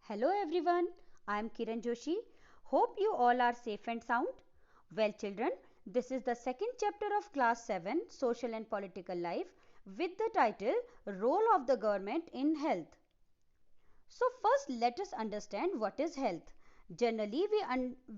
Hello everyone, I am Kiran Joshi. Hope you all are safe and sound. Well, children, this is the second chapter of class 7 Social and Political Life with the title Role of the Government in Health. So, first let us understand what is health. Generally,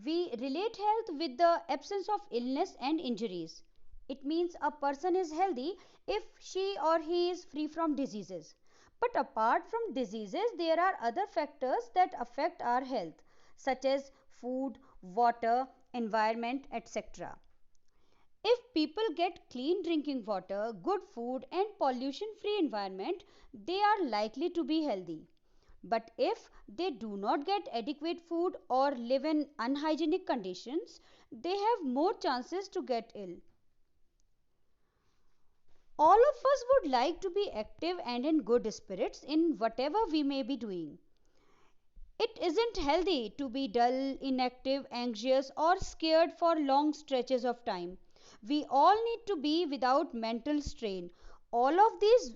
we relate health with the absence of illness and injuries. It means a person is healthy if she or he is free from diseases. But apart from diseases, there are other factors that affect our health, such as food, water, environment, etc. If people get clean drinking water, good food, and pollution free environment, they are likely to be healthy. But if they do not get adequate food or live in unhygienic conditions, they have more chances to get ill. All of us would like to be active and in good spirits in whatever we may be doing. It isn't healthy to be dull, inactive, anxious, or scared for long stretches of time. We all need to be without mental strain. All of these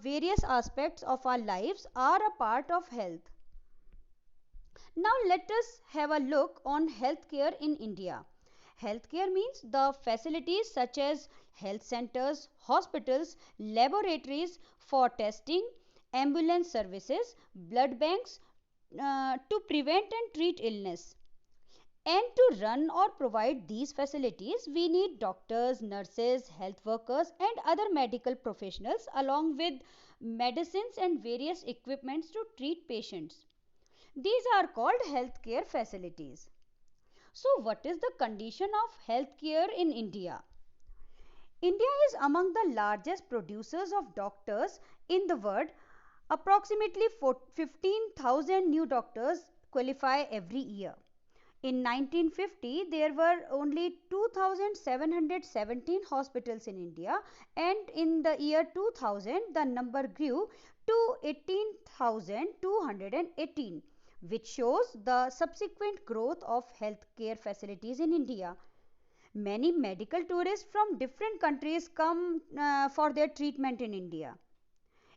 various aspects of our lives are a part of health. Now let us have a look on healthcare in India. Healthcare means the facilities such as health centers, hospitals, laboratories for testing, ambulance services, blood banks to prevent and treat illness. And to run or provide these facilities, we need doctors, nurses, health workers, and other medical professionals, along with medicines and various equipments to treat patients. These are called healthcare facilities. So, what is the condition of healthcare in India? India is among the largest producers of doctors in the world. Approximately 15,000 new doctors qualify every year. In 1950, there were only 2,717 hospitals in India, and in the year 2000, the number grew to 18,218, which shows the subsequent growth of healthcare facilities in India. Many medical tourists from different countries come for their treatment in India.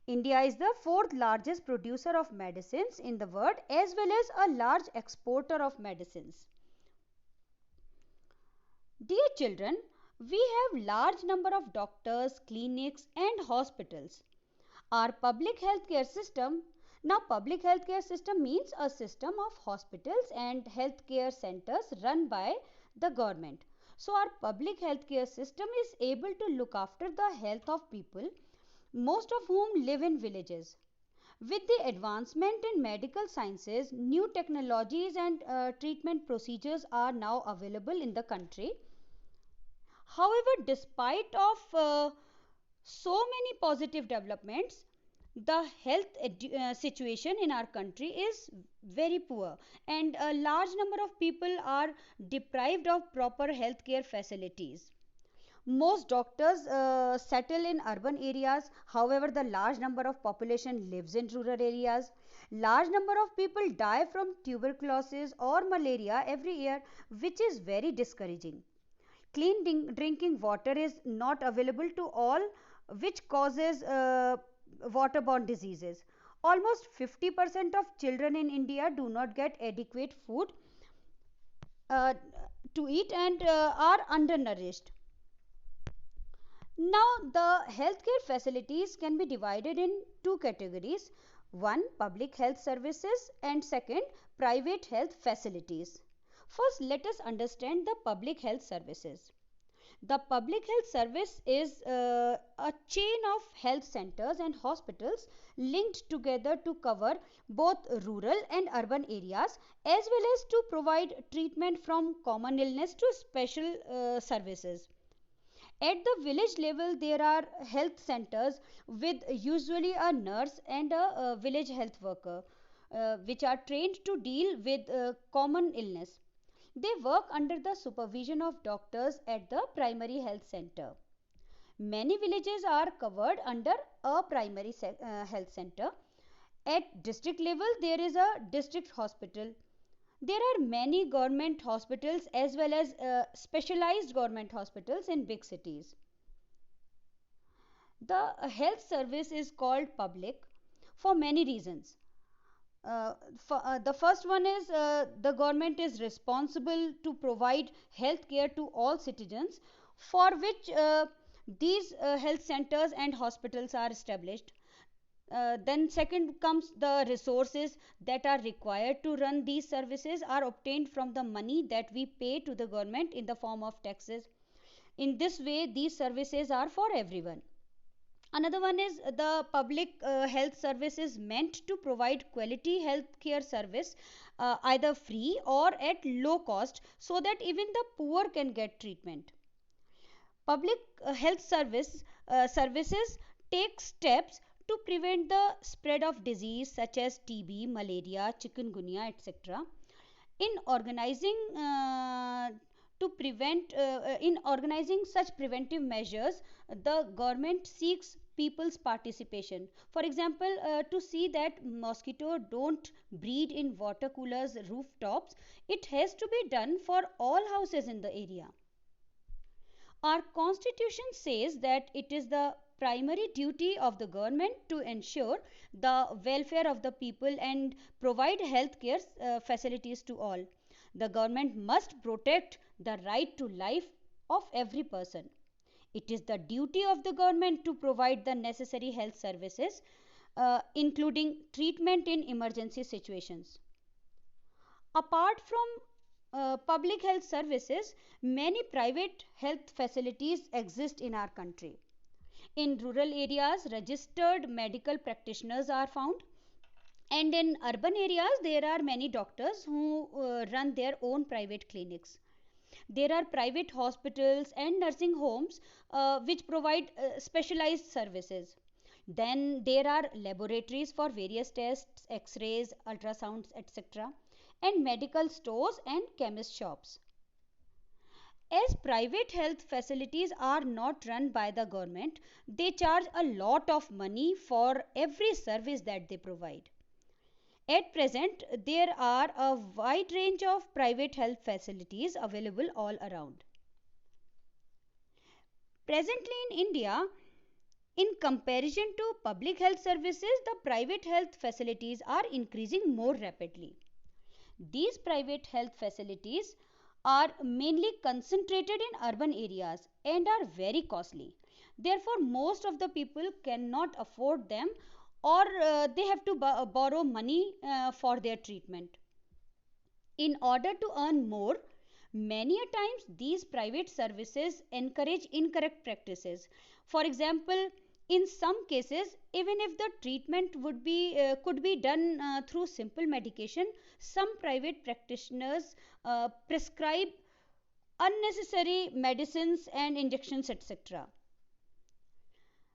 India is the fourth largest producer of medicines in the world as well as a large exporter of medicines. Dear children, we have large number of doctors, clinics and hospitals. Our public healthcare system, now public healthcare system means a system of hospitals and healthcare centers run by the government. So our public healthcare system is able to look after the health of people, most of whom live in villages. With the advancement in medical sciences, new technologies and treatment procedures are now available in the country. However, despite of so many positive developments, the health situation in our country is very poor, and a large number of people are deprived of proper healthcare facilities. Most doctors settle in urban areas. However, the large number of population lives in rural areas. Large number of people die from tuberculosis or malaria every year, which is very discouraging. Clean drinking water is not available to all, which causes waterborne diseases. Almost 50% of children in India do not get adequate food uh, to eat and are undernourished. Now, the healthcare facilities can be divided in two categories: one, public health services, and second, private health facilities. First, let us understand the public health services. The public health service is a chain of health centers and hospitals linked together to cover both rural and urban areas as well as to provide treatment from common illness to special services. At the village level, there are health centers with usually a nurse and a village health worker, which are trained to deal with common illness. They work under the supervision of doctors at the primary health center. Many villages are covered under a primary health center. At district level, there is a district hospital. There are many government hospitals as well as specialized government hospitals in big cities. The health service is called public for many reasons. The first one is the government is responsible to provide health care to all citizens, for which these health centers and hospitals are established. Then second comes the resources that are required to run these services are obtained from the money that we pay to the government in the form of taxes. In this way, these services are for everyone. Another one is the public health service is meant to provide quality health care service, either free or at low cost, so that even the poor can get treatment. Public health services take steps to prevent the spread of disease such as TB, malaria, chikungunya, etc. In organizing in organizing such preventive measures, the government seeks people's participation. For example, to see that mosquito don't breed in water coolers rooftops, it has to be done for all houses in the area. Our constitution says that it is the primary duty of the government to ensure the welfare of the people and provide health care facilities to all. The government must protect the right to life of every person. It is the duty of the government to provide the necessary health services, including treatment in emergency situations. Apart from public health services, many private health facilities exist in our country. In rural areas, registered medical practitioners are found, and in urban areas, there are many doctors who run their own private clinics. There are private hospitals and nursing homes which provide specialized services. Then there are laboratories for various tests, x-rays, ultrasounds, etc., and medical stores and chemist shops. As private health facilities are not run by the government, they charge a lot of money for every service that they provide. At present, there are a wide range of private health facilities available all around. Presently in India, in comparison to public health services, the private health facilities are increasing more rapidly. These private health facilities are mainly concentrated in urban areas and are very costly. Therefore, most of the people cannot afford them, or they have to borrow money for their treatment. In order to earn more, many a times these private services encourage incorrect practices. For example, in some cases, even if the treatment could be done through simple medication, some private practitioners prescribe unnecessary medicines and injections, etc.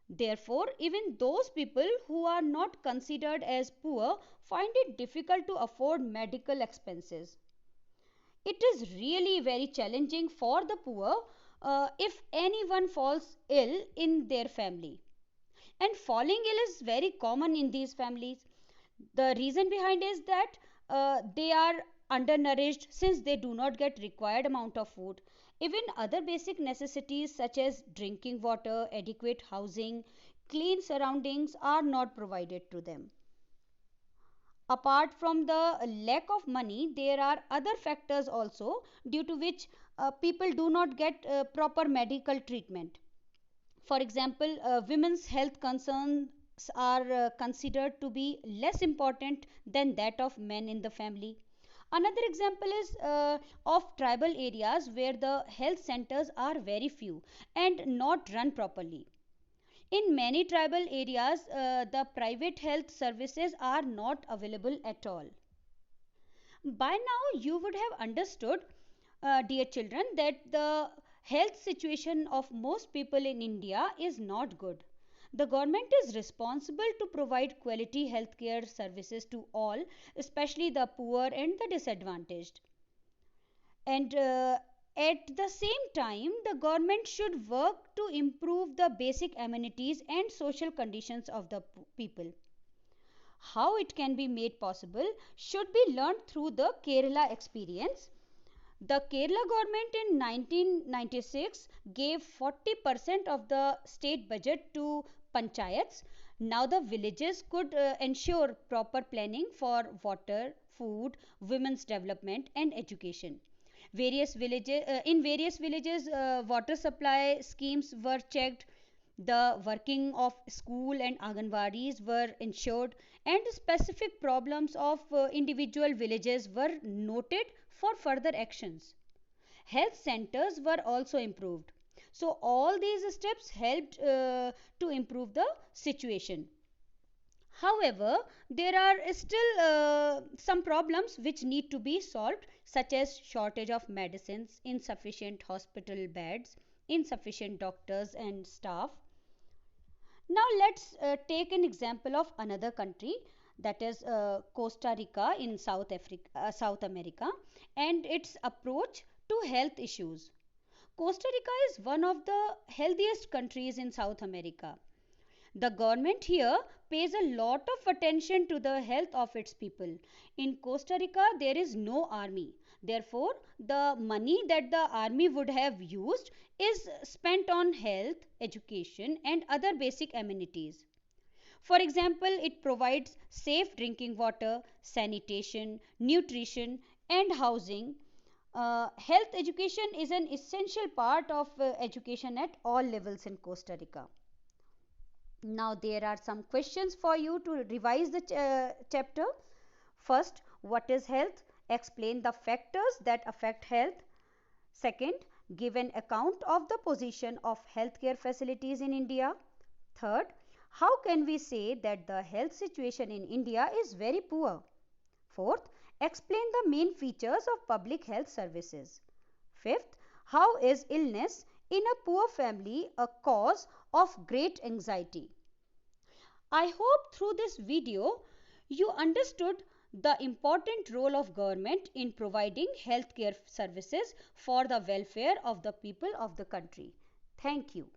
Therefore, even those people who are not considered as poor find it difficult to afford medical expenses. It is really very challenging for the poor if anyone falls ill in their family. And falling ill is very common in these families. The reason behind is that they are undernourished since they do not get required amount of food. Even other basic necessities such as drinking water, adequate housing, clean surroundings are not provided to them. Apart from the lack of money, there are other factors also due to which people do not get proper medical treatment. For example, women's health concerns are considered to be less important than that of men in the family. Another example is of tribal areas where the health centers are very few and not run properly. In many tribal areas, the private health services are not available at all. By now, you would have understood, dear children, that the health situation of most people in India is not good. The government is responsible to provide quality healthcare services to all, especially the poor and the disadvantaged. And at the same time, the government should work to improve the basic amenities and social conditions of the people. How it can be made possible should be learned through the Kerala experience. The Kerala government in 1996 gave 40% of the state budget to panchayats Now the villages could ensure proper planning for water, food, women's development and education. Various villages water supply schemes were checked, the working of school and anganwadis were ensured, and specific problems of individual villages were noted for further actions. Health centers were also improved. So all these steps helped to improve the situation. However, there are still some problems which need to be solved, such as shortage of medicines, insufficient hospital beds, insufficient doctors and staff. Now let's take an example of another country, that is Costa Rica in South America, and its approach to health issues. Costa Rica is one of the healthiest countries in South America. The government here pays a lot of attention to the health of its people. In Costa Rica, there is no army. Therefore, the money that the army would have used is spent on health, education, and other basic amenities. For example, it provides safe drinking water, sanitation, nutrition, and housing. Health education is an essential part of education at all levels in Costa Rica. Now, there are some questions for you to revise the chapter. First, what is health? Explain the factors that affect health. Second, give an account of the position of healthcare facilities in India. Third, how can we say that the health situation in India is very poor? Fourth, explain the main features of public health services. Fifth, how is illness in a poor family a cause of great anxiety? I hope through this video you understood the important role of government in providing healthcare services for the welfare of the people of the country. Thank you.